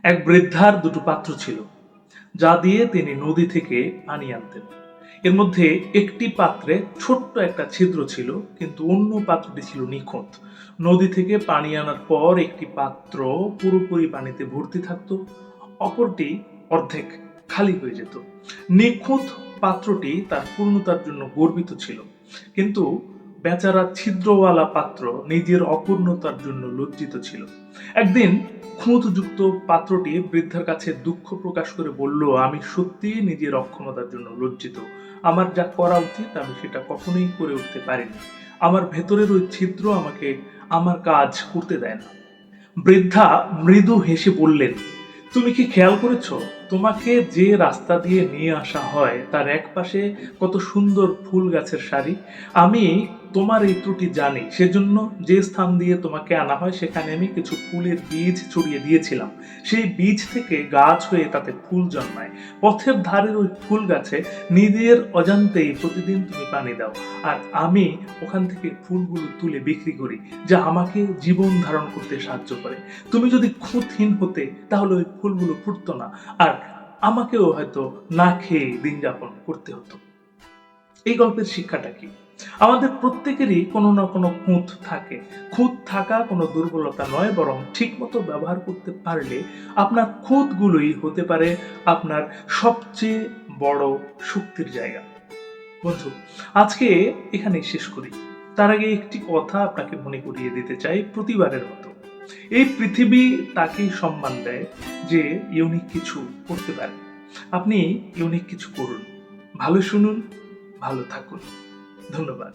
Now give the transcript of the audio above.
এক বৃদ্ধার দুটো পাত্র ছিল, যা দিয়ে তিনি নদী থেকে পানি আনতেন। এর মধ্যে একটি পাত্রে ছোট্ট একটা ছিদ্র ছিল, কিন্তু অন্য পাত্রটি ছিল নিখুঁত। নদী থেকে পানি আনার পর একটি পাত্র পুরোপুরি পানিতে ভর্তি থাকতো, অপরটি অর্ধেক খালি হয়ে যেত। নিখুঁত পাত্রটি তার পূর্ণতার জন্য গর্বিত ছিল, কিন্তু বেচারা ছিদ্রওয়ালা পাত্র নিজের অপূর্ণতার জন্য লজ্জিত ছিল। একদিন খুঁতযুক্ত পাত্রটি বৃদ্ধার কাছে দুঃখ প্রকাশ করে বলল, আমি সত্যি নিজের অক্ষমতার জন্য লজ্জিত। আমার যা করা উচিত আমি সেটা কখনোই করে উঠতে পারিনি। আমার ভেতরের ওই ছিদ্র আমাকে আমার কাজ করতে দেয় না। বৃদ্ধা মৃদু হেসে বললেন, তুমি কি খেয়াল করেছো, তোমাকে যে রাস্তা দিয়ে নিয়ে আসা হয় তার একপাশে কত সুন্দর ফুল গাছের সারি? আমি তোমার এই ত্রুটি জানি, সেজন্য যে স্থান দিয়ে তোমাকে আনা হয় সেখানে আমি কিছু ফুলের বীজ ছড়িয়ে দিয়েছিলাম। সেই বীজ থেকে গাছ হয়ে তাতে ফুল জন্মায়। পথের ধারের ওই ফুল গাছে নিজের অজান্তেই প্রতিদিন তুমি পানি দাও, আর আমি ওখান থেকে ফুলগুলো তুলে বিক্রি করি, যা আমাকে জীবন ধারণ করতে সাহায্য করে। তুমি যদি খুঁতহীন হতে তাহলে ওই ফুলগুলো ফুটতো না, আর আমাকেও হয়তো না খেয়ে দিন যাপন করতে হতো। এই গল্পের শিক্ষাটা কি? আমাদের প্রত্যেকেরই কোনো না কোনো খুঁত থাকে। খুঁত থাকা কোনো দুর্বলতা নয়, বরং ঠিক মতো ব্যবহার করতে পারলে আপনার খুঁতগুলোই হতে পারে আপনার সবচেয়ে বড় শক্তির জায়গা। বন্ধু, আজকে এখানেই শেষ করি। তার আগে একটি কথা আপনাকে মনে করিয়ে দিতে চাই, প্রতিবারের মতো এই পৃথিবী তাকেই সম্মান দেয় যে ইউনিক কিছু করতে পারে। আপনি ইউনিক কিছু করুন, ভালো শুনুন, ভালো থাকুন। ধন্যবাদ।